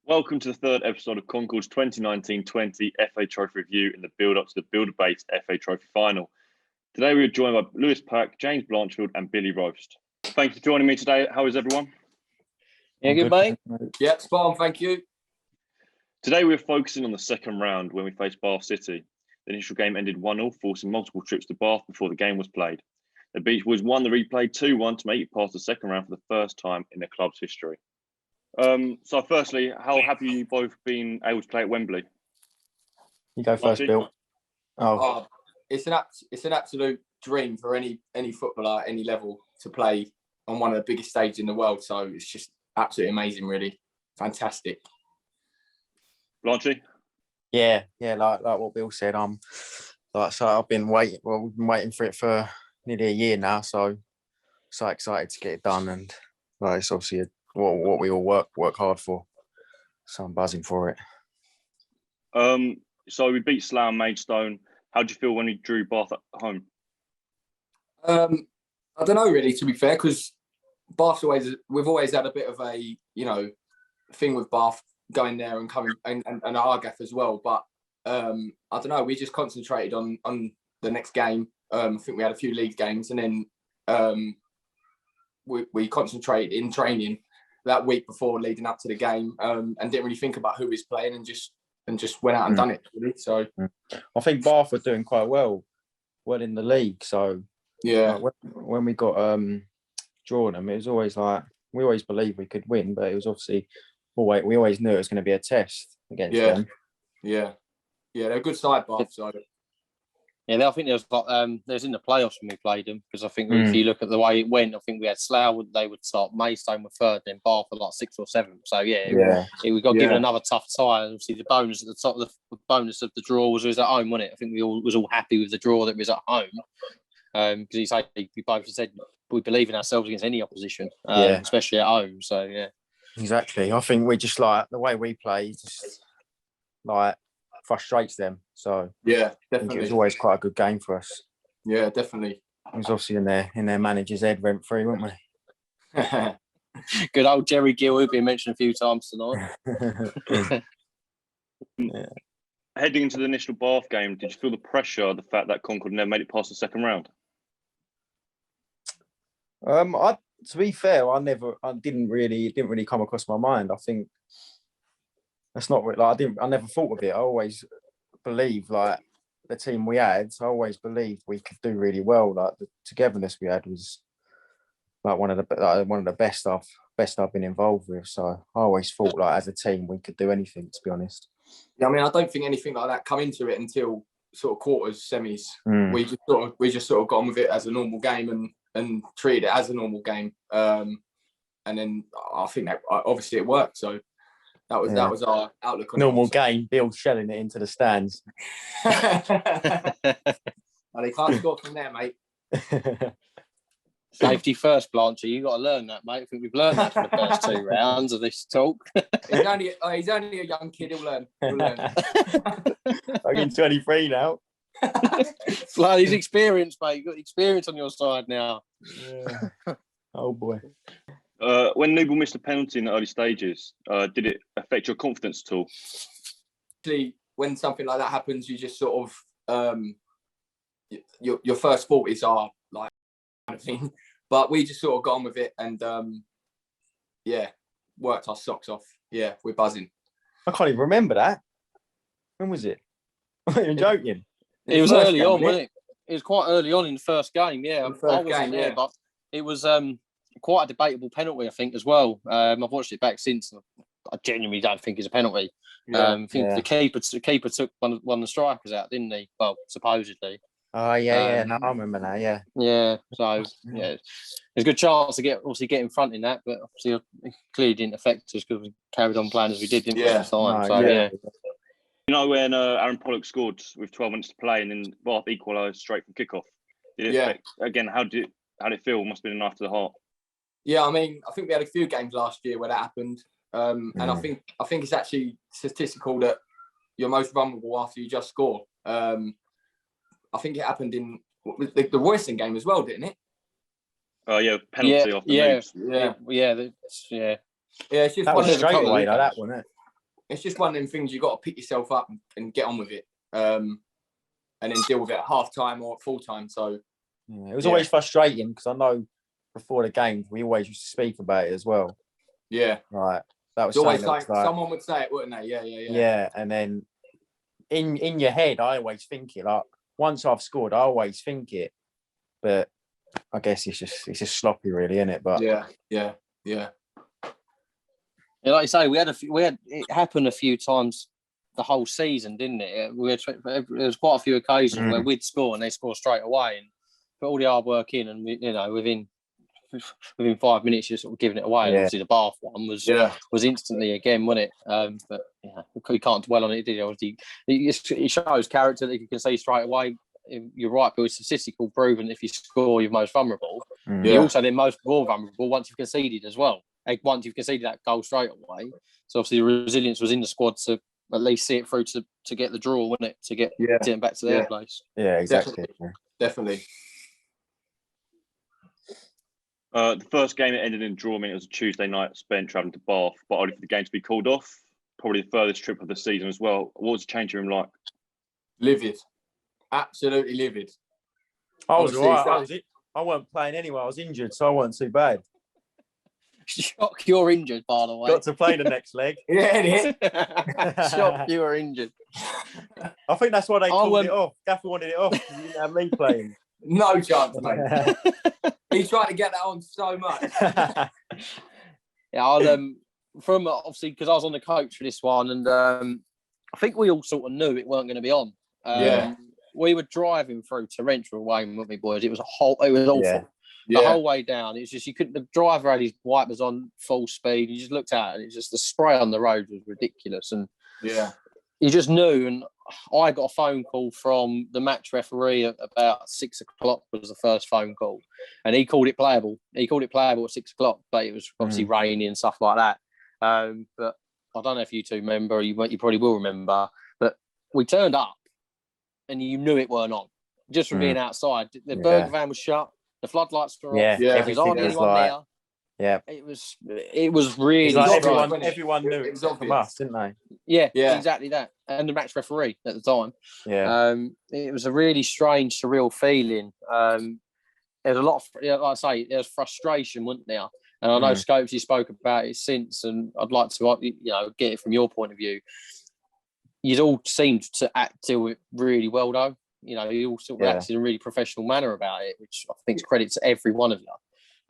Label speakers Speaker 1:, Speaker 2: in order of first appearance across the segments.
Speaker 1: Welcome to the third episode of Concord's 2019-20 FA Trophy Review in the build-up to the Builder-based FA Trophy Final. Today we are joined by Lewis Pack, James Blanchfield and Billy Roast. Thank you for joining me today. How is everyone?
Speaker 2: Yeah, good, mate.
Speaker 3: Yeah, spot on, thank you.
Speaker 1: Today we're focusing on the second round when we faced Bath City. The initial game ended 1-0, forcing multiple trips to Bath before the game was played. The Beach Boys won the replay 2-1 to make it past the second round for the first time in the club's history. So firstly, how happy you both been able to play at Wembley?
Speaker 2: You go first, Bill.
Speaker 3: It's an absolute dream for any footballer at any level to play on one of the biggest stages in the world. So it's just absolutely amazing, really. Fantastic.
Speaker 1: Blanchy?
Speaker 2: Yeah, like what Bill said. I've been waiting. Well, we've been waiting for it for nearly a year now. So excited to get it done, and it's obviously what we all work hard for. So I'm buzzing for it.
Speaker 1: So we beat Slough and Maidstone. How do you feel when we drew Bath at home?
Speaker 3: I don't know really, to be fair, because we've always had a bit of a thing with Bath going there and coming and Argath as well. But I don't know. We just concentrated on the next game. I think we had a few league games, and then we concentrated in training that week before leading up to the game, and didn't really think about who was playing, and just went out and done it. Really. So
Speaker 2: I think Bath were doing quite well in the league. So
Speaker 3: yeah,
Speaker 2: when we got drawn them, it was always like we always believed we could win, but it was obviously we always knew it was going to be a test against them.
Speaker 3: Yeah, they're a good side, Bath. So.
Speaker 4: Yeah, I think there's in the playoffs when we played them, because I think if you look at the way it went, I think we had Slough, they would start, Maidstone were third, then Bath were like 6th or 7th. So we got given another tough tie. Obviously, the bonus at the top, the bonus of the draw was at home, wasn't it? I think we all was all happy with the draw that was at home, because we both said we believe in ourselves against any opposition, especially at home. So yeah,
Speaker 2: exactly. I think we just like the way we play, just like frustrates them. So
Speaker 3: yeah, definitely.
Speaker 2: I think it was always quite a good game for us.
Speaker 3: Yeah, definitely.
Speaker 2: It was obviously in their manager's head rent free, weren't we?
Speaker 4: Good old Jerry Gill, who've been mentioned a few times tonight.
Speaker 1: Heading into the initial Bath game, did you feel the pressure of the fact that Concord never made it past the second round?
Speaker 2: To be fair, I didn't really come across my mind. I think that's not like I never thought of it. I always believed like the team we had. I always believed we could do really well. Like the togetherness we had was like one of the best I've been involved with. So I always thought like as a team we could do anything. To be honest.
Speaker 3: Yeah, I mean, I don't think anything like that come into it until sort of quarters, semis. We just sort of got on with it as a normal game and treated it as a normal game. And then I think that obviously it worked. So. That was our outlook on
Speaker 2: normal game. Bill shelling it into the stands.
Speaker 3: Well, they can't score from there, mate.
Speaker 4: Safety first, Blanchy. You got to learn that, mate. I think we've learned that from the first 2 rounds of this talk.
Speaker 3: He's only a young kid. He'll learn.
Speaker 2: I'm getting 23 now.
Speaker 4: Well, he's experienced, mate. You've got experience on your side now.
Speaker 2: Yeah. Oh boy.
Speaker 1: When Newble missed a penalty in the early stages, did it affect your confidence at all?
Speaker 3: Actually, when something like that happens, you just sort of your first thought is like kind of thing. But we just sort of got on with it and worked our socks off. Yeah, we're buzzing.
Speaker 2: I can't even remember that. When was it? I'm not even joking.
Speaker 4: It was early on, wasn't it? It was quite early on in the first game. Yeah, I wasn't there, but it was quite a debatable penalty, I think, as well. I've watched it back since. I genuinely don't think it's a penalty. I think the keeper took one of the strikers out, didn't he? Well, supposedly.
Speaker 2: Oh yeah. No, I remember that. Yeah.
Speaker 4: Yeah. So there's a good chance to get in front in that, but obviously it clearly didn't affect us because we carried on playing as we did, didn't we? At the time.
Speaker 2: No,
Speaker 4: yeah.
Speaker 1: You know when Aaron Pollock scored with 12 minutes to play and then Bath equalised straight from kickoff? Did it affect, again, how did it feel? Must have been a knife to the heart. Yeah,
Speaker 3: I mean, I think we had a few games last year where that happened, and I think it's actually statistical that you're most vulnerable after you just score. I think it happened in the Royston game as well, didn't it?
Speaker 1: Penalty off the moves.
Speaker 4: Yeah.
Speaker 3: Yeah, it's just
Speaker 2: that was straight away, like that, wasn't it?
Speaker 3: it's just one of them things you got to pick yourself up and get on with it, and then deal with it at half time or at full time. So
Speaker 2: it was always frustrating because I know before the games we always used to speak about it as well.
Speaker 3: Yeah,
Speaker 2: right. That was
Speaker 3: always like someone would say it, wouldn't they? Yeah.
Speaker 2: Yeah, and then in your head, I always think it. Like once I've scored, I always think it, but I guess it's just sloppy, really, isn't it? But
Speaker 3: yeah.
Speaker 4: Like you say, we had it happened a few times the whole season, didn't it? There was quite a few occasions where we'd score and they score straight away and put all the hard work in, and within 5 minutes you're sort of giving it away. And obviously the Bath one was instantly again, wasn't it? But you can't dwell on it, did you? Obviously, it shows character that you can see straight away. You're right, but it's statistical proven if you score, you're most vulnerable. You're also then more vulnerable once you've conceded as well. Once you've conceded that goal straight away. So obviously the resilience was in the squad to at least see it through to get the draw, wasn't it? To get them back to their place.
Speaker 2: Yeah, exactly.
Speaker 3: Definitely.
Speaker 1: The first game, it ended in draw. I mean, it was a Tuesday night spent travelling to Bath, but only for the game to be called off. Probably the furthest trip of the season as well. What was the changing room like?
Speaker 3: Livid. Absolutely livid.
Speaker 2: I was all right. I wasn't playing anyway. I was injured, so I wasn't too bad.
Speaker 4: Shock, you're injured, by the way.
Speaker 2: Got to play the next leg.
Speaker 3: Yeah, it is.
Speaker 4: Shock, you were injured.
Speaker 2: I think that's why they called it off. Gaffer wanted it off because he didn't have me playing.
Speaker 3: No chance, mate. He tried to get that on so much.
Speaker 4: From obviously because I was on the coach for this one, and I think we all sort of knew it weren't going to be on. We were driving through Torrential away, weren't we, boys? It was awful.
Speaker 2: Yeah.
Speaker 4: The whole way down, it's just you couldn't. The driver had his wipers on full speed. You just looked at it, and it's just the spray on the road was ridiculous, and you just knew. And I got a phone call from the match referee at about 6 o'clock. Was the first phone call, and he called it playable. He called it playable at 6 o'clock, but it was obviously rainy and stuff like that. But I don't know if you two remember. You probably will remember. But we turned up, and you knew it weren't on just from being outside. The burger van was shut. The floodlights were off.
Speaker 2: Yeah,
Speaker 4: there was hardly anyone there.
Speaker 2: Yeah,
Speaker 4: it was really
Speaker 2: like everyone knew it was from us, didn't they?
Speaker 4: Yeah, exactly that. And the match referee at the time.
Speaker 2: Yeah,
Speaker 4: it was a really strange, surreal feeling. There's a lot of, like I say, there's frustration, wasn't there? And I know Scopes, you spoke about it since, and I'd like to, get it from your point of view. You'd all seemed to deal it really well, though. You all sort of acted in a really professional manner about it, which I think is credit to every one of you.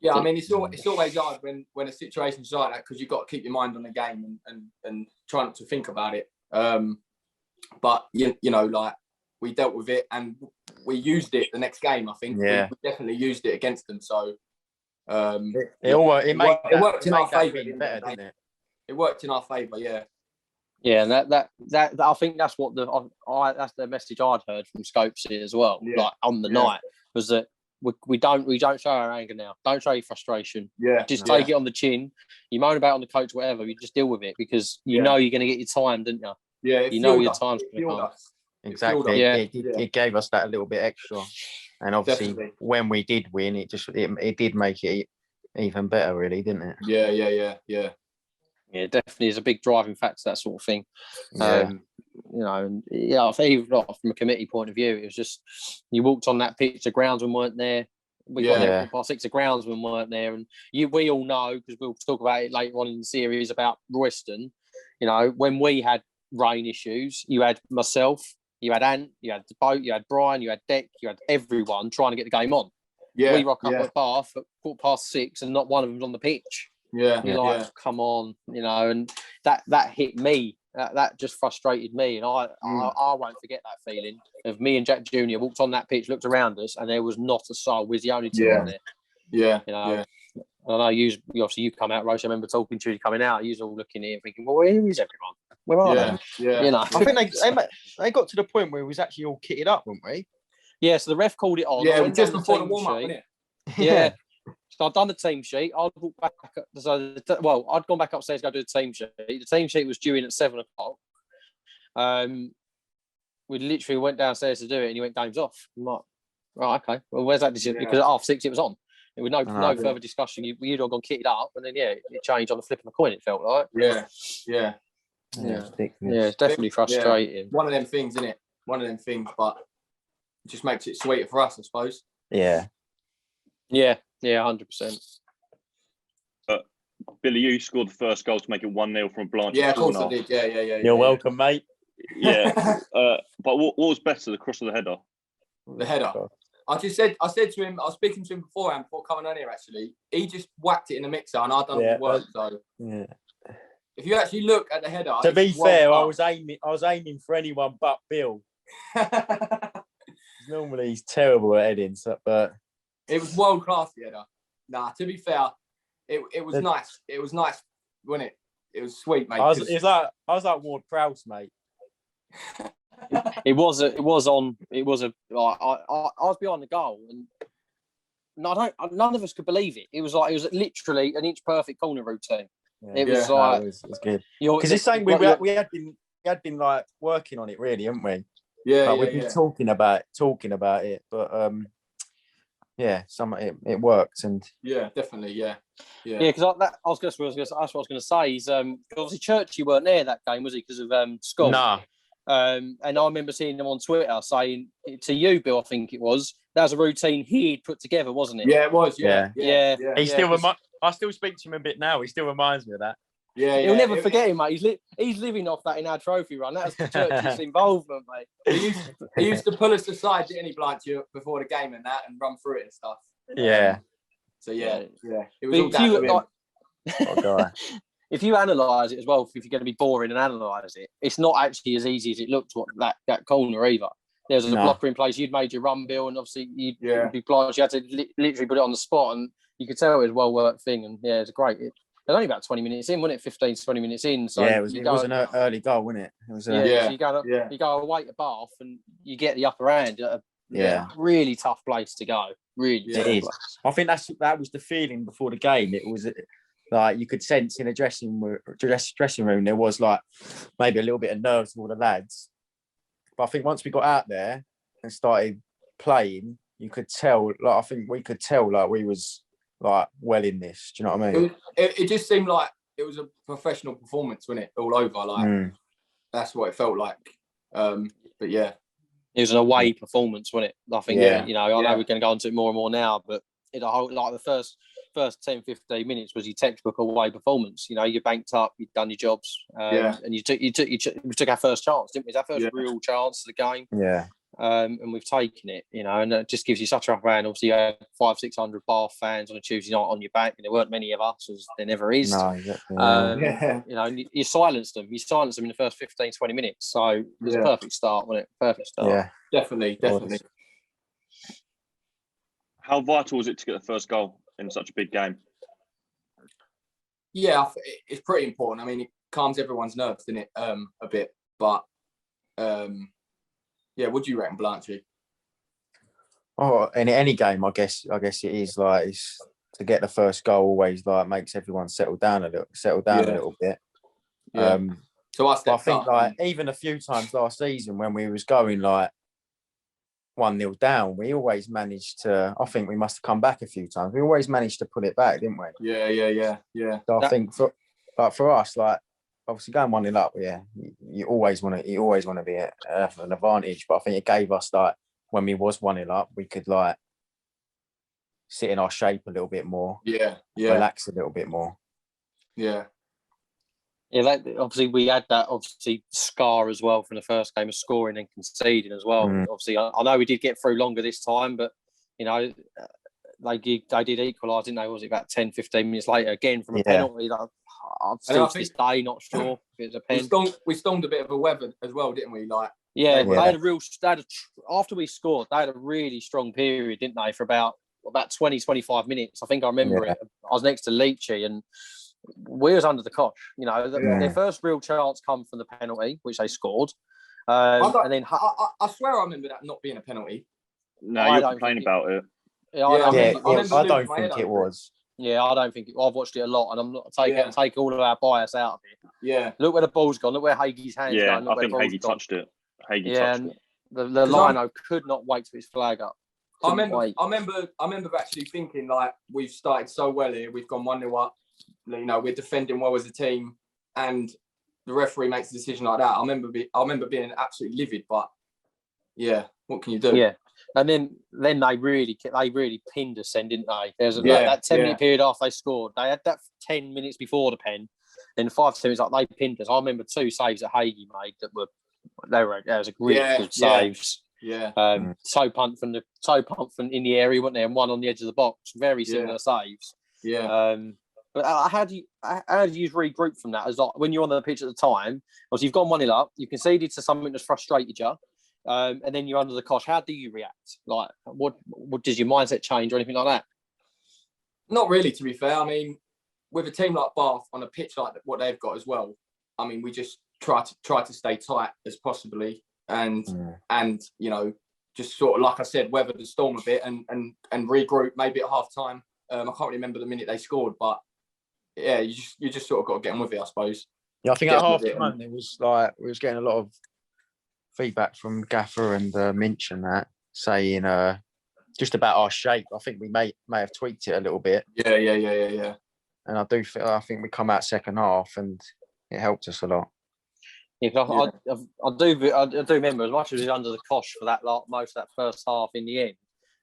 Speaker 3: Yeah, I mean, it's always hard when a situation's like that because you've got to keep your mind on the game and try not to think about it. But like we dealt with it and we used it the next game. I think we definitely used it against them. So it worked in our favour, didn't it? It worked in our favour, yeah.
Speaker 4: Yeah, and that I think that's what that's the message I'd heard from Scopes as well. Yeah. Like on the night was that we don't show our anger now. Don't show your frustration.
Speaker 3: Yeah,
Speaker 4: just take it on the chin. You moan about it on the coach, whatever. You just deal with it because you know you're going to get your time, didn't you?
Speaker 3: Yeah,
Speaker 4: you know your time's going to come.
Speaker 2: Exactly. It gave us that a little bit extra, and obviously when we did win, it did make it even better, really, didn't it?
Speaker 3: Yeah.
Speaker 4: Yeah, definitely is a big driving factor, that sort of thing. I think from a committee point of view, it was just you walked on that pitch, the groundsmen weren't there. We got there past 6, the groundsmen weren't there, and we all know because we'll talk about it later on in the series about Royston. When we had rain issues, you had myself, you had Ant, you had the boat, you had Brian, you had Deck, you had everyone trying to get the game on. We rock up at Bath at 6:15, and not one of them's on the pitch. You're like, come on, and that hit me. That just frustrated me, and I won't forget that feeling of me and Jack Junior walked on that pitch, looked around us, and there was not a soul. We're the only two on there. I know you obviously you come out, Roche. I remember talking to you coming out. You was all looking here, thinking, "Well, where is everyone? Where are they?"
Speaker 3: Yeah.
Speaker 2: I think they got to the point where it was actually all kitted up, weren't we?
Speaker 4: Yeah. So the ref called it on.
Speaker 3: Yeah, just before the warm up, wasn't it?
Speaker 4: Yeah. So I'd done the team sheet. I'd walked back up. I'd gone back upstairs to go do the team sheet. The team sheet was due in at 7 o'clock. We literally went downstairs to do it, and he went, "Game's off." I'm like, right, okay. Well, where's that decision? Because at 6:30 it was on. There was no further discussion. You'd all gone kitted up, and then it changed on the flip of a coin. It felt like.
Speaker 3: Yeah.
Speaker 4: Yeah, it's definitely frustrating.
Speaker 3: Yeah. One of them things, isn't it? One of them things, but it just makes it sweeter for us, I suppose.
Speaker 2: Yeah.
Speaker 4: Yeah, 100%.
Speaker 1: Billy, you scored the first goal to make it 1-0 from Blanchfield.
Speaker 3: Yeah, of course I did. Yeah.
Speaker 2: You're welcome, mate.
Speaker 1: Yeah. But what was better, the cross or the header?
Speaker 3: The header. I said to him, I was speaking to him beforehand, before coming on here, actually. He just whacked it in the mixer and I done all the work. So if you actually look at the header.
Speaker 2: To be fair, I was aiming for anyone but Bill. Normally he's terrible at heading, but
Speaker 3: it was world class, the header. Nah, to be fair, it was nice. It was nice, wasn't it? It was sweet, mate. I
Speaker 2: was like Ward Prowse, mate.
Speaker 4: I was behind the goal, and none of us could believe it. It was literally an inch perfect corner routine.
Speaker 2: Yeah. It was good. Because it's saying we had been like working on it, really, haven't we?
Speaker 3: Yeah,
Speaker 2: we've been talking about it, but it worked, and
Speaker 3: definitely, yeah.
Speaker 4: Because that's what I was going to say. Is obviously Churchy weren't there that game, was he? Because of school.
Speaker 2: Nah.
Speaker 4: And I remember seeing him on Twitter saying to you, Bill, I think it was, that was a routine he'd put together, wasn't it?
Speaker 3: Yeah, it was. Yeah.
Speaker 2: I still speak to him a bit now. He still reminds me of that.
Speaker 3: Yeah,
Speaker 4: he'll never forget him, mate. He's living off that in our trophy run. That's the Church's involvement, mate.
Speaker 3: He used to pull us aside, didn't he, Blanchfield, before the game and that, and run through it and stuff.
Speaker 2: Yeah.
Speaker 3: So it was all down to him.
Speaker 4: If you analyse it as well, if you're going to be boring and analyse it, it's not actually as easy as it looked. That corner either. There was a blocker in place. You'd made your run, Bill, and obviously you'd be blind. You had to literally put it on the spot, and you could tell it was a well worked thing. And it was great. It was only about 20 minutes in, wasn't it? 15 to 20 minutes in. So
Speaker 2: it was an early goal, wasn't it? It was.
Speaker 4: So you go away to Bath, and you get the upper hand. Really tough place to go. Really,
Speaker 2: it is. I think that was the feeling before the game. It was like you could sense in a dressing room there was like maybe a little bit of nerves with all the lads. But I think once we got out there and started playing, you could tell. Like I think we could tell like we was like well in this. Do you know what I mean?
Speaker 3: It just seemed like it was a professional performance, wasn't it? All over, like that's what it felt like. But yeah.
Speaker 4: It was an away performance, wasn't it? I think, I know we're going to go into it more and more now, but the first 10, 15 minutes was your textbook away performance. You banked up, you'd done your jobs, and we took our first chance, didn't we? It was our first real chance of the game.
Speaker 2: Yeah.
Speaker 4: And we've taken it, and it just gives you such a upper hand. Obviously, you had 500-600 Bath fans on a Tuesday night on your back, and there weren't many of us, as there never is.
Speaker 2: No, exactly.
Speaker 4: You silenced them. You silenced them in the first 15, 20 minutes. So it was a perfect start, wasn't it? Perfect start.
Speaker 2: Yeah,
Speaker 3: definitely.
Speaker 1: How vital was it to get the first goal in such a big game?
Speaker 3: Yeah, it's pretty important. I mean, it calms everyone's nerves, doesn't it? A bit, but. What do you reckon, Blanchy?
Speaker 2: Oh, in any game, I guess it is like to get the first goal always like makes everyone settle down a little bit.
Speaker 3: Yeah. So
Speaker 2: I think like even a few times last season when we was going like 1-0 down, we always managed to. I think we must have come back a few times. We always managed to pull it back, didn't we?
Speaker 3: Yeah.
Speaker 2: So I think for us, like. Obviously, going 1-0 up, you always want to be at an advantage. But I think it gave us like when we was 1-0 up, we could like sit in our shape a little bit more. Relax a little bit more.
Speaker 3: Yeah.
Speaker 4: Obviously, we had that scar as well from the first game of scoring and conceding as well. Obviously, I know we did get through longer this time, but they did equalise, didn't they? Was it about 10, 15 minutes later again from a penalty? I'm still to this day not sure if it's a pen.
Speaker 3: We stormed a bit of a weather as well, didn't we?
Speaker 4: They had after we scored, they had a really strong period, didn't they? For about 20, 25 minutes. I think I remember it. I was next to Leachy and we was under the cosh. Their first real chance come from the penalty, which they scored. And then
Speaker 3: I swear I remember that not being a penalty.
Speaker 1: No, you're complaining about it.
Speaker 2: I don't think it was.
Speaker 4: Yeah, I don't think I've watched it a lot, and I'm not taking all of our bias out of it.
Speaker 3: Yeah,
Speaker 4: look where the ball's gone. Look where Haigie's hands gone.
Speaker 1: Yeah, I think Haigie touched it.
Speaker 4: And the lino could not wait for his flag up.
Speaker 3: I remember actually thinking like we've started so well here. We've gone 1-0 up. We're defending well as a team, and the referee makes a decision like that. I remember being absolutely livid, but yeah, what can you do?
Speaker 4: Yeah. And then they really pinned us then, didn't they? There's that 10-minute period after they scored. They had that 10 minutes before the pen. Then 5 to 10 minutes, like they pinned us. I remember 2 saves that Hagee made that was a really good saves.
Speaker 3: Yeah.
Speaker 4: Toe punt from in the area, wasn't there? And one on the edge of the box. Very similar saves.
Speaker 3: Yeah.
Speaker 4: But how do you regroup from that? As like, when you're on the pitch at the time, obviously you've gone 1-0 up, you conceded to something that's frustrated you, and then you're under the cosh. How do you react? Like, what does your mindset change or anything like that?
Speaker 3: Not really, to be fair. I mean, with a team like Bath on a pitch like what they've got as well, I mean, we just try to stay tight as possibly, and you know, just sort of like I said, weather the storm a bit and regroup maybe at half time. I can't remember the minute they scored, but yeah, you just sort of got to get on with it, I suppose.
Speaker 2: Yeah, I think at half time it was like we was getting a lot of feedback from Gaffer and Minch and that saying just about our shape. I think we may have tweaked it a little bit.
Speaker 3: Yeah.
Speaker 2: And I think we come out second half and it helped us a lot.
Speaker 4: Yeah, I do remember, as much as we was under the cosh for that most of that first half in the end,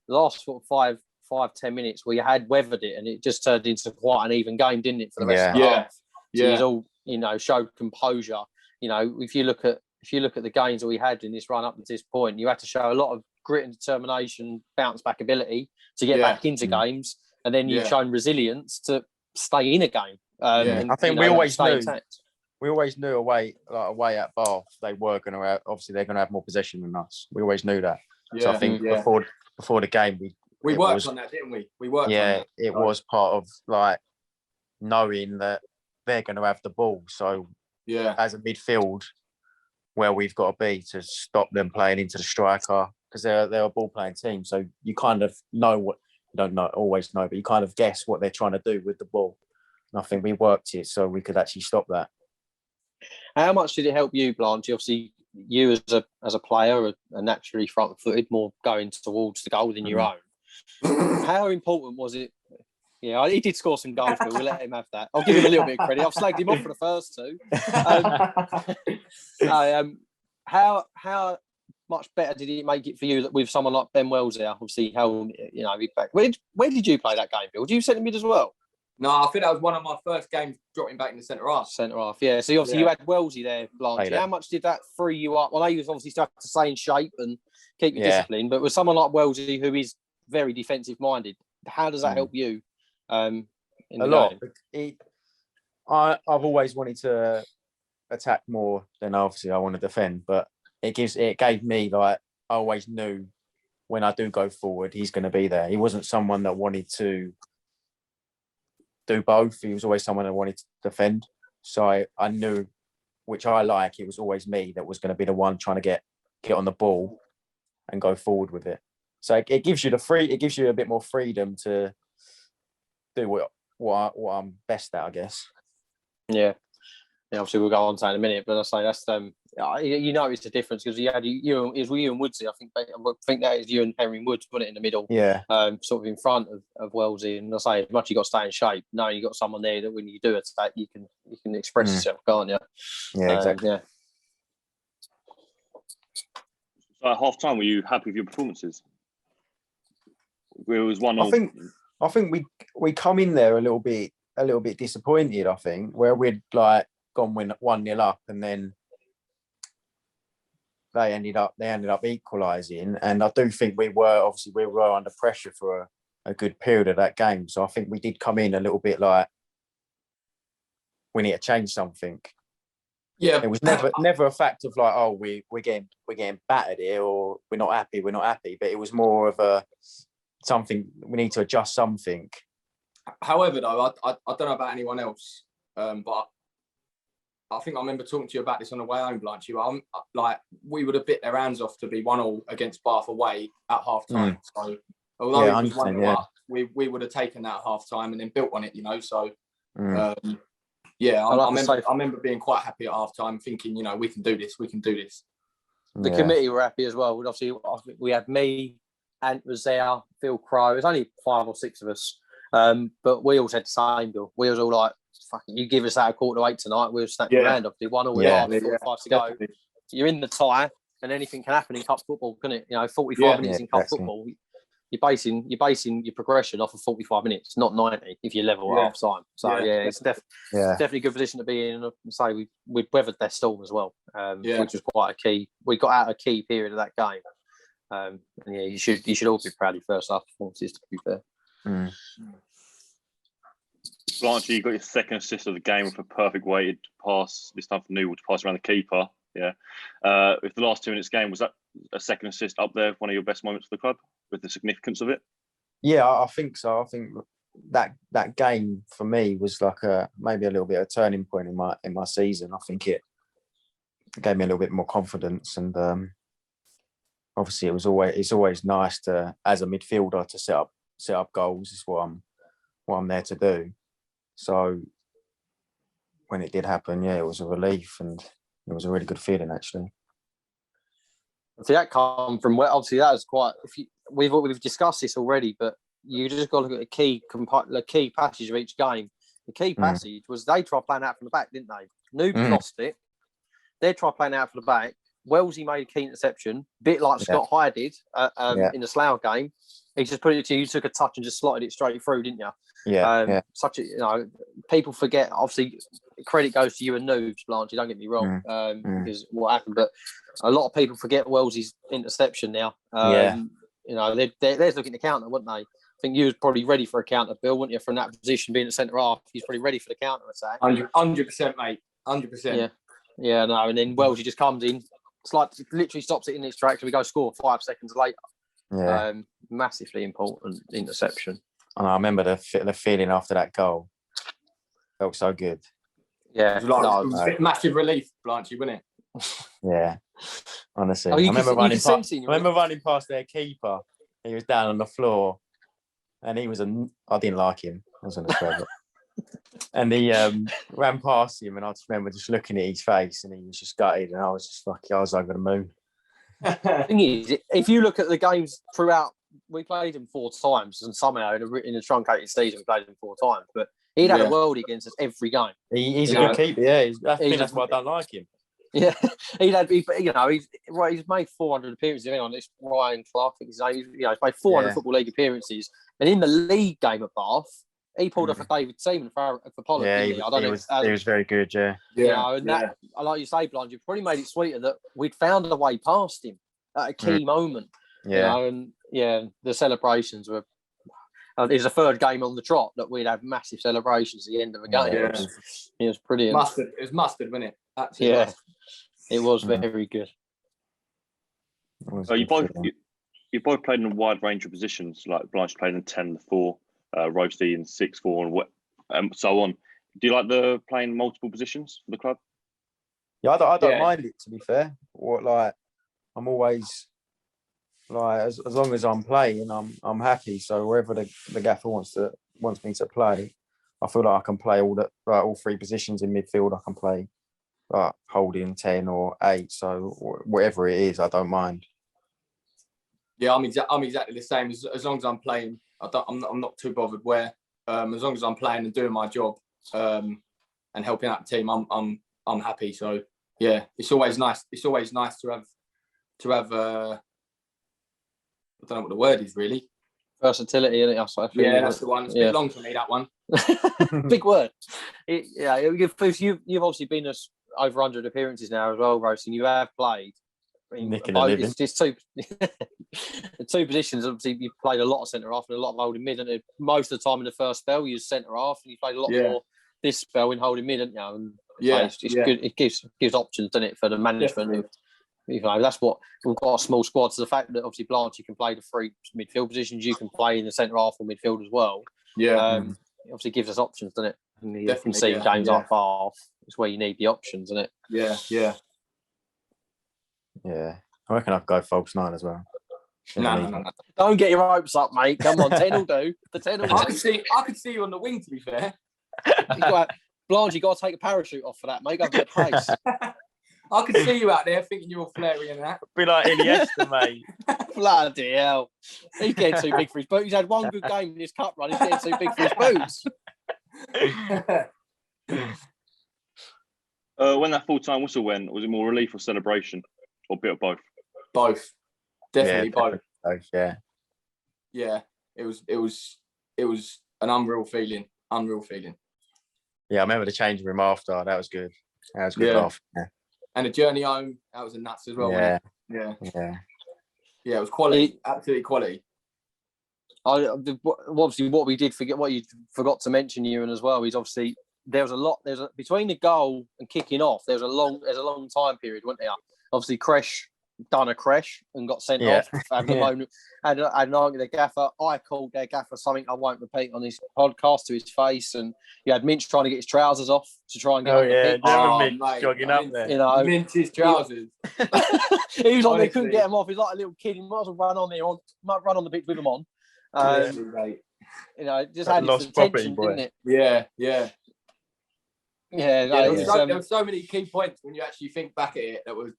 Speaker 4: the last sort of 5-10 minutes we had weathered it and it just turned into quite an even game, didn't it, for the rest of the half? So it all, you know, showed composure. You know, if you look at the games that we had in this run up to this point, you had to show a lot of grit and determination, bounce back ability to get back into games, and then you've shown resilience to stay in a game. And,
Speaker 2: I think we always knew away at Bath they were going to obviously they're going to have more possession than us. We always knew that. So I think before the game
Speaker 3: we worked on that, didn't we? We worked on that.
Speaker 2: It was part of like knowing that they're going to have the ball. So as a midfield, where we've got to be to stop them playing into the striker, because they're a ball playing team. So you kind of know what you don't always know, but you kind of guess what they're trying to do with the ball. And I think we worked it so we could actually stop that.
Speaker 4: How much did it help you, Blanche? Obviously, you as a player are naturally front-footed, more going towards the goal than your own. How important was it? Yeah, he did score some goals, but we'll let him have that. I'll give him a little bit of credit. I've slagged him off for the first 2. How much better did it make it for you that with someone like Ben Wells there? Obviously, he's back. Where did you play that game, Bill? Did you centre mid as well?
Speaker 3: No, I think that was one of my first games dropping back in the centre half.
Speaker 4: Centre half, yeah. So obviously you had Wellesley there, Blanche. How much did that free you up? Well, I know you obviously still have to stay in shape and keep your discipline, but with someone like Wellesley who is very defensive minded, how does that help you? In a lot.
Speaker 2: I've always wanted to attack more than obviously I want to defend, but it gave me like I always knew when I do go forward, he's going to be there. He wasn't someone that wanted to do both. He was always someone that wanted to defend. So I knew, which I like, it was always me that was going to be the one trying to get on the ball and go forward with it. So it gives you a bit more freedom to do what I'm best at, I guess.
Speaker 4: Yeah. Obviously we'll go on to that in a minute, but I say that's you notice the difference because it was Euan Woodsy. I think that is you and Henry Woods put it in the middle, sort of in front of Wellesley. And I say as much you got to stay in shape. Knowing you got someone there that when you do attack, you can express yourself, can't you?
Speaker 2: Yeah, exactly.
Speaker 1: So at half time, were you happy with your performances? It was 1-0.
Speaker 2: I think we come in there a little bit disappointed. I think where we'd like gone 1-0 up, and then they ended up equalising. And I do think we were under pressure for a good period of that game. So I think we did come in a little bit like we need to change something.
Speaker 3: Yeah,
Speaker 2: it was never a fact of like, oh, we're getting battered here, or we're not happy. But it was more of a something we need to adjust something.
Speaker 3: However, though, I don't know about anyone else, but I think I remember talking to you about this on the way home, Blanche. We would have bit their hands off to be 1-1 against Bath away at half time. So although it was 1-1 up, we would have taken that at half time and then built on it, you know. So I remember being quite happy at half time, thinking, you know, we can do this.
Speaker 4: The committee were happy as well. Obviously, we had me, Ant was there, Phil Crow. It was only 5 or 6 of us. But we all said the same, Bill. We was all like, fucking, you give us that 7:45 tonight, we'll snap your hand off. 1-1 with half 45 to go. You're in the tie, and anything can happen in cup football, can it? 45 minutes in cup football. You're basing your progression off of 45 minutes, not 90 if you're level at half time. So it's definitely a good position to be in. Say we weathered their storm as well, which was quite a key. We got out a key period of that game. And you should all be proud of your first half performances, to be fair.
Speaker 1: Blanche, you got your second assist of the game with a perfect weighted pass, this time for Newell to pass around the keeper. With the last 2 minutes game, was that a second assist up there, one of your best moments for the club, with the significance of it?
Speaker 2: Yeah, I think so. I think that game for me was like maybe a little bit of a turning point in my season. I think it gave me a little bit more confidence, and obviously it's always nice to, as a midfielder, to set up goals. Is what I'm there to do. So when it did happen, it was a relief, and it was a really good feeling, actually.
Speaker 4: See, that come from where, obviously that was quite. We've discussed this already, but you just got to look at the key passage of each game. The key passage was they tried playing out from the back, didn't they? Noob lost it. They tried playing out from the back. Wellesley made a key interception, bit like Scott Hire did in the Slough game. He just put it to you, took a touch and just slotted it straight through, didn't you? Such a people forget. Obviously, credit goes to you and Noobs, Blanche. Don't get me wrong, because what happened. But a lot of people forget Wellesley's interception now. They're looking to counter, weren't they? I think you was probably ready for a counter, Bill, weren't you? From that position, being at centre half, he's probably ready for the counter attack.
Speaker 3: 100%, mate. 100%.
Speaker 4: Yeah. No, and then Wellesley just comes in. It's like literally stops it in its tracks. We go score 5 seconds later. Massively important interception.
Speaker 2: And I remember the feeling after that goal. Felt so good.
Speaker 4: Yeah,
Speaker 3: it was massive relief, Blanchy, wasn't it?
Speaker 2: Yeah, honestly.
Speaker 4: I remember
Speaker 2: running past their keeper. He was down on the floor, and I didn't like him. I was going to swear, and he ran past him, and I just remember just looking at his face, and he was just gutted, and I was over the moon.
Speaker 4: The thing is, if you look at the games throughout, we played him 4 times, and somehow in a truncated season we played him 4 times. But he'd had a worldie against us every game.
Speaker 2: He's a good keeper. Yeah, that's why I don't like him.
Speaker 4: Yeah, he's made 400 appearances. Hang on, it's Ryan Clark. He's made 400 Football League apperances, and in the league game at Bath, he pulled off a David Seaman for Pollard.
Speaker 2: Yeah, he was very good. Yeah,
Speaker 4: that, like you say, Blanche, you probably made it sweeter that we'd found a way past him at a key moment. The celebrations were. It was a third game on the trot that we'd have massive celebrations at the end of the game. It was brilliant.
Speaker 3: It was mustard, wasn't it? Absolutely.
Speaker 4: Yeah, it was very good.
Speaker 1: So you both played in a wide range of positions. Like Blanche played in 10, 4, Roasty in 6, 4, and so on. Do you like playing multiple positions for the club?
Speaker 2: Yeah, I don't mind it, to be fair. I'm always as long as I'm playing, I'm happy. So wherever the gaffer wants me to play, I feel like I can play all 3 positions in midfield. I can play holding 10 or 8. So whatever it is, I don't mind.
Speaker 3: Yeah, I'm exactly the same. As long as I'm playing, I'm not too bothered where. As long as I'm playing and doing my job and helping out the team, I'm happy. So yeah, it's always nice. It's always nice to have. I don't know what the word is really.
Speaker 4: Versatility, isn't it?
Speaker 3: Yeah, that's the one. It's a bit long for me, that one.
Speaker 4: Big word. You've obviously been over 100 appearances now as well, Rose, and you have played. It's just 2 positions. Obviously, you've played a lot of centre half and a lot of holding mid, and most of the time in the first spell you was centre half, and you played a lot more this spell in holding mid, haven't you? And it's good. It gives options, doesn't it, for the management. That's what we've got, a small squad. So the fact that obviously Blanche, you can play the 3 midfield positions, you can play in the centre half or midfield as well.
Speaker 3: Yeah,
Speaker 4: it obviously gives us options, doesn't it? And you can see games like Bath. It's where you need the options, isn't it?
Speaker 3: Yeah.
Speaker 2: I reckon I could go false 9 as well.
Speaker 3: No.
Speaker 4: Don't get your hopes up, mate. Come on, 10 will do. The 10 will do.
Speaker 3: I could see you on the wing, to be fair.
Speaker 4: Blanche, you got to take a parachute off for that, mate. Go for the pace.
Speaker 3: I could see you out there thinking you're flary and that.
Speaker 2: Be like Iniesta, mate.
Speaker 4: Bloody hell. He's getting too big for his boots. He's had one good game in his cup run. He's getting too big for his boots.
Speaker 1: When that full-time whistle went, was it more relief or celebration, or a bit of both?
Speaker 3: Both, definitely both.
Speaker 2: Yeah.
Speaker 3: Yeah, it was an unreal feeling.
Speaker 2: Yeah, I remember the changing room after. That was good. That was a good laugh. Yeah.
Speaker 3: And the journey home, that was a nuts as well.
Speaker 2: Yeah.
Speaker 3: Yeah. It was quality, absolutely quality.
Speaker 4: Obviously, what we did forget, what you forgot to mention, Euan, as well, is obviously there was a lot. Between the goal and kicking off, there's a long time period, wasn't there? Obviously, Crash done a crash and got sent off. Having a moment, and the gaffer, I called their gaffer something I won't repeat on this podcast to his face, and you had Minch trying to get his trousers off to try and get on the pitch.
Speaker 2: Minch jogging up there.
Speaker 3: You know, Minch's trousers.
Speaker 4: He was on there, couldn't get him off. He's like a little kid. He might as well run on there, run on the pitch with him on. You know, just had its attention, didn't it?
Speaker 3: Yeah.
Speaker 4: There
Speaker 3: were so many key points when you actually think back at it that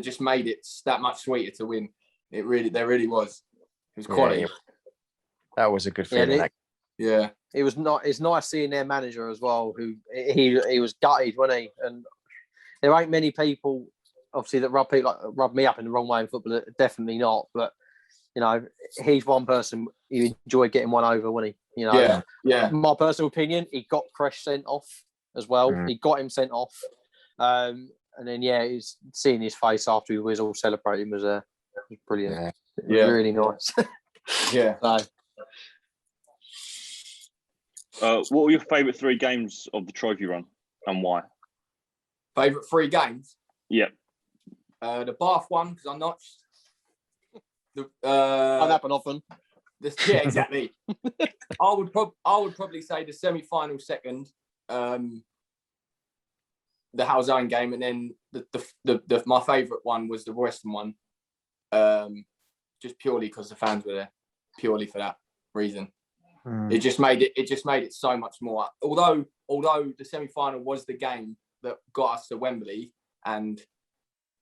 Speaker 3: just made it that much sweeter to win. There really was. It was quality.
Speaker 2: That was a good feeling.
Speaker 3: It
Speaker 4: was not. It's nice seeing their manager as well, who he was gutted, wasn't he? And there ain't many people, obviously, that rub me up in the wrong way in football. Definitely not. But you know, he's one person you enjoyed getting one over, wasn't he? You know, My personal opinion, he got Crash sent off as well. He got him sent off, and then he's seeing his face after he was all celebrating was brilliant. It was really nice.
Speaker 1: What were your favourite 3 games of the trophy run and why?
Speaker 3: Favourite 3 games?
Speaker 1: Yeah.
Speaker 3: The Bath one, because I'm not.
Speaker 4: That happen often.
Speaker 3: Exactly. I would probably say the semi-final second, the Halzone game, and then the my favourite one was the Royston one, just purely because the fans were there, purely for that reason. It just made it so much more. Although the semi-final was the game that got us to Wembley, and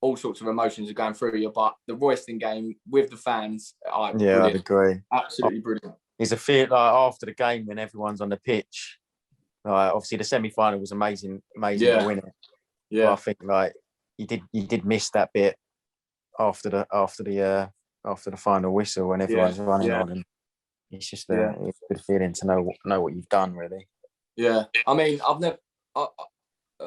Speaker 3: all sorts of emotions are going through you, but the Royston game with the fans,
Speaker 2: I'd agree.
Speaker 3: Absolutely brilliant.
Speaker 2: It's a feel like after the game when everyone's on the pitch. Obviously, the semi-final was amazing to win it. Yeah, but I think like you did miss that bit after the final whistle when everyone's running on, and it's just it's a good feeling to know what you've done, really.
Speaker 3: Yeah, I mean, I've never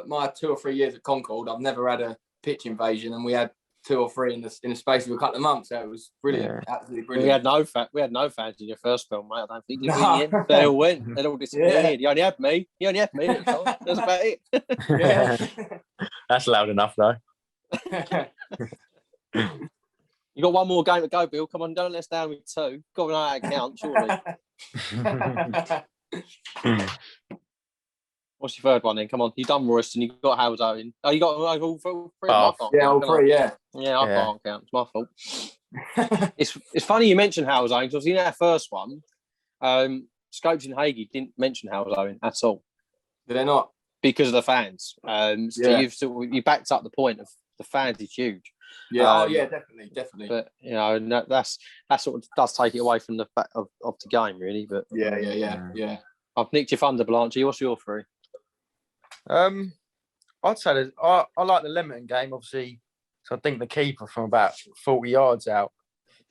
Speaker 3: my 2 or 3 years at Concord, I've never had a pitch invasion, and we had 2 or 3 in the space of a couple of months. So it was brilliant, absolutely brilliant.
Speaker 4: We had no fans in your first film, mate. I don't think they all went. They all disappeared. You only had me. That's about it.
Speaker 2: That's loud enough, though.
Speaker 4: You got one more game to go, Bill. Come on, don't let us down with 2. Got to know how to count, surely. What's your third one then? Come on, you done Royston, you got Halzone. Oh, you got all 3.
Speaker 3: All 3. Yeah,
Speaker 4: I can't count. It's my fault. It's funny you mentioned Halzone because in our first one, Scopes and Hagee didn't mention Halzone at all.
Speaker 3: Did they not?
Speaker 4: Because of the fans. So you backed up the point of the fans is huge.
Speaker 3: Yeah, definitely.
Speaker 4: But you know, that sort of does take it away from the fact of the game, really. But
Speaker 3: yeah.
Speaker 4: I've nicked your thunder, Blanchy. What's your 3?
Speaker 2: I'd say I like the Leamington game, obviously. So I think the keeper from about 40 yards out.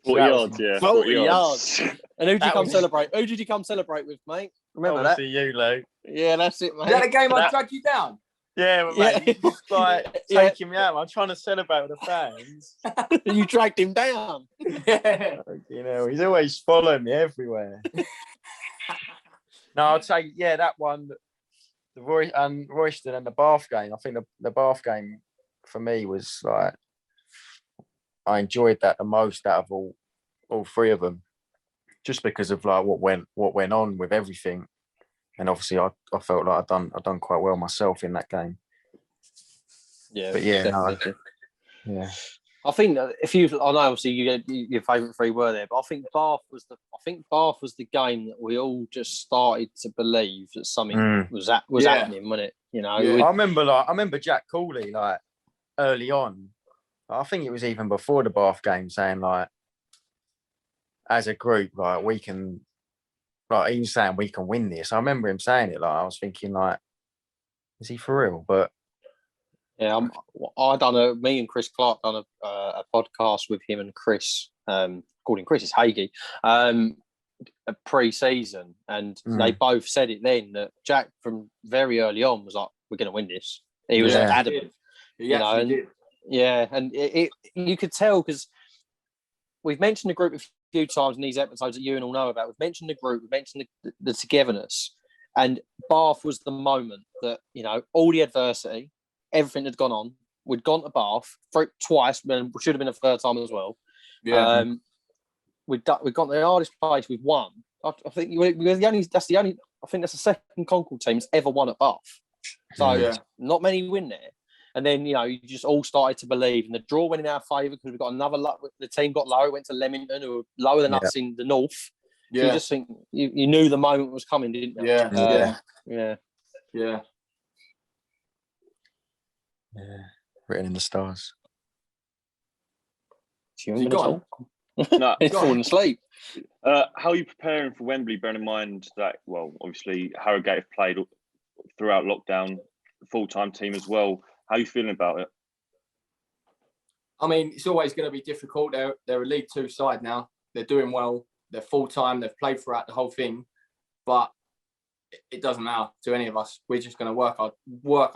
Speaker 1: 40 yards, yeah.
Speaker 4: 40 yards. And who did you come celebrate? Who did you come celebrate with, mate? Remember
Speaker 2: obviously that? You, Lou.
Speaker 4: Yeah, that's it, mate.
Speaker 3: Is that the game I dragged you down?
Speaker 2: Yeah, but mate, you just like taking me out. I'm trying to celebrate with the fans.
Speaker 4: You dragged him down.
Speaker 2: Yeah. You know, he's always following me everywhere. No, I'd say, that one, the Royston and the Bath game. I think the Bath game for me was like, I enjoyed that the most out of all 3 of them, just because of like what went on with everything, and obviously I felt like I'd done quite well myself in that game.
Speaker 4: Yeah,
Speaker 2: but
Speaker 4: I think I know obviously your favourite 3 were there, but I think Bath was the game that we all just started to believe that something was happening, wasn't it? You know,
Speaker 2: I remember Jack Cooley like early on. I think it was even before the Bath game, saying like, as a group, like we can, like he was saying we can win this. I remember him saying it. Like I was thinking like, Is he for real? But
Speaker 4: yeah, me and Chris Clark done a podcast with him and Chris, called Chris is Hagee, pre-season, and they both said it then that Jack from very early on was like, "We're going to win this." He was adamant.
Speaker 3: He actually did.
Speaker 4: Yeah, and it you could tell because we've mentioned the group a few times in these episodes that you and all know about. We've mentioned the group, we've mentioned the togetherness, and Bath was the moment that, you know, all the adversity, everything had gone on. We'd gone to Bath twice, and should have been a third time as well.
Speaker 3: Yeah.
Speaker 4: We've got the hardest place. We've won. I think we're the only. That's the only. I think that's the second Concord team that's ever won at Bath. So not many win there. And then, you know, you just all started to believe, and the draw went in our favour because we got another. The team got lower, went to Leamington, who were lower than us in the north. Yeah. So you just think you knew the moment was coming, didn't you?
Speaker 3: Yeah.
Speaker 2: Written in the stars.
Speaker 4: You gone? No, he's fallen asleep.
Speaker 1: How are you preparing for Wembley, bearing in mind that, well, obviously Harrogate have played throughout lockdown, full-time team as well. How are you feeling about it?
Speaker 3: I mean, it's always going to be difficult. They're a League Two side now. They're doing well. They're full-time. They've played throughout the whole thing. But it doesn't matter to any of us. We're just going to work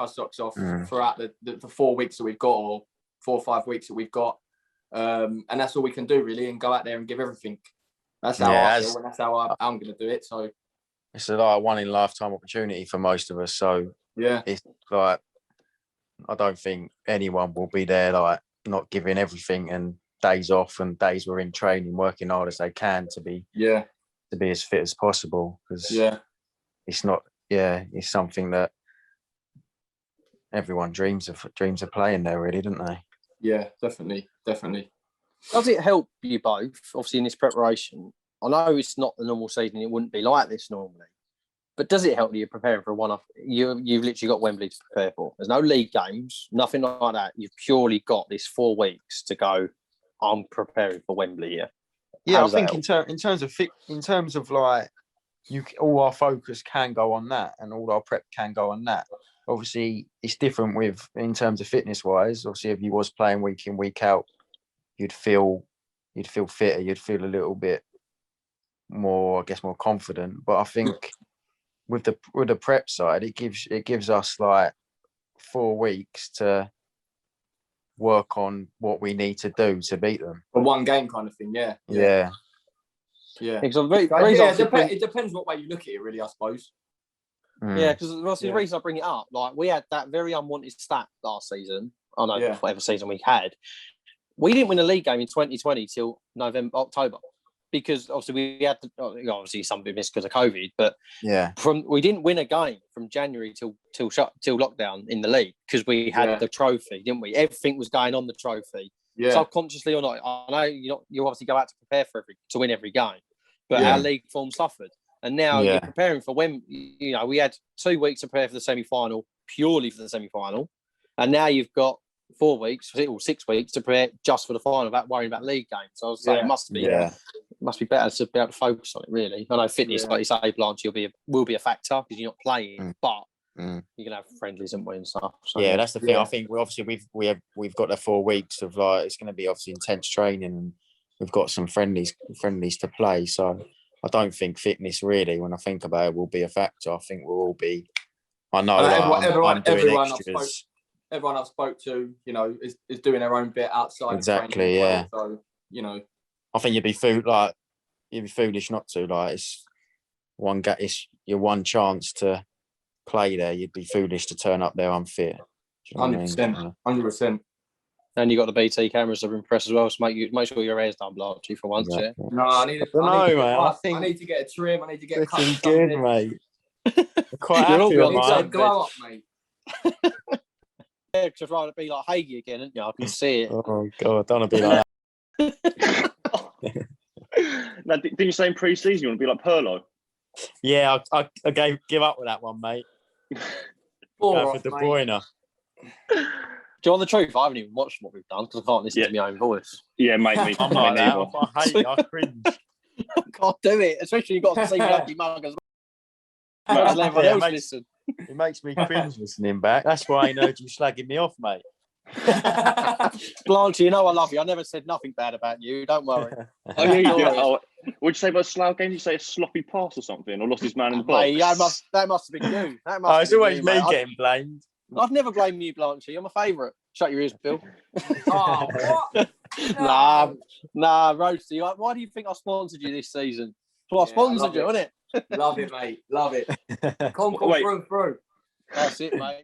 Speaker 3: our socks off throughout the 4 weeks that we've got, or 4 or 5 weeks that we've got. And that's all we can do, really, and go out there and give everything. That's how I feel, and that's how I'm going to do it. So
Speaker 2: it's like a one-in-lifetime opportunity for most of us. So it's like, I don't think anyone will be there like not giving everything and days off and days we're in training, working hard as they can to be as fit as possible. Because it's not, it's something that everyone dreams of playing there, really, don't they?
Speaker 3: Yeah, definitely.
Speaker 4: Does it help you both, obviously, in this preparation? I know it's not the normal season; it wouldn't be like this normally. But does it help you preparing for a one-off? You've literally got Wembley to prepare for. There's no league games, nothing like that. You've purely got this 4 weeks to go. I'm preparing for Wembley here.
Speaker 2: Yeah, I think in terms of like, all our focus can go on that, and all our prep can go on that. Obviously, it's different in terms of fitness-wise. Obviously, if you was playing week in, week out, you'd feel fitter. You'd feel a little bit more, I guess, more confident. But I think with the prep side, it gives us like 4 weeks to work on what we need to do to beat them.
Speaker 3: For one game kind of thing, yeah.
Speaker 2: Yeah.
Speaker 3: It depends what way you look at it, really, I suppose.
Speaker 4: Yeah, because the reason I bring it up, like, we had that very unwanted stat last season. I know whatever season we had. We didn't win a league game in 2020 till October. Because obviously we had obviously some bit missed because of COVID, but we didn't win a game from January till lockdown in the league because we had the trophy, didn't we? Everything was going on the trophy, subconsciously or not. I know you obviously go out to prepare to win every game, but our league form suffered, and now you're preparing for when we had 2 weeks to prepare for the semi-final, purely for the semi-final, and now you've got 4 weeks or 6 weeks to prepare just for the final without worrying about league games. So I was saying it must be better to be able to focus on it, really. I know fitness, like you say, Blanche, will be a factor because you're not playing, but you can have friendlies and and stuff. So,
Speaker 2: that's the thing. I think we've got the 4 weeks of like, it's going to be obviously intense training, and we've got some friendlies to play. So I don't think fitness, really, when I think about it, will be a factor. I think we'll all be. I know I'm doing extras.
Speaker 3: Everyone I've spoke to, is doing their own bit outside.
Speaker 2: Exactly,
Speaker 3: of training. So,
Speaker 2: I think you'd be foolish not to. Like, it's your one chance to play there. You'd be foolish to turn up there unfit.
Speaker 3: 100%.
Speaker 4: And you got the BT cameras to impress as well. So make sure your hair's done, Blanche, for once.
Speaker 2: Exactly.
Speaker 3: Yeah. No, I need to get a trim. I need to get cut.
Speaker 2: Good, mate. Quite happy with mine.
Speaker 3: Glow up, mate.
Speaker 4: Yeah, just rather be like Hagee again, isn't you? I can see it.
Speaker 2: Oh God, don't want to be like
Speaker 1: that. Now, didn't you say in pre-season you want to be like Perlo?
Speaker 2: Yeah, I give up with that one, mate. Go for De Bruyne.
Speaker 4: Do you want the truth? I haven't even watched what we've done because I can't listen to my own voice.
Speaker 1: Yeah, mate, me.
Speaker 2: I'm like that. I hate it. I cringe.
Speaker 4: I can't do it, especially you got to see Lucky Mug as well. Let everyone else listen.
Speaker 2: It makes me cringe listening back. That's why I ain't heard you slagging me off, mate.
Speaker 4: Blanchie, you know I love you. I never said nothing bad about you. Don't worry.
Speaker 1: Oh, yeah, you did. Oh, what'd you say about Slough game? Did you say a sloppy pass or something, or lost his man in the box?
Speaker 4: Mate, that must have been you.
Speaker 2: It's always me getting blamed.
Speaker 4: I've never blamed you, Blanchie. You're my favourite. Shut your ears, Bill.
Speaker 3: Oh, what?
Speaker 4: Nah, Roasty. Why do you think I sponsored you this season? Well, I sponsored you, innit?
Speaker 3: Love it, mate. Love it. Concord through.
Speaker 4: That's it, mate.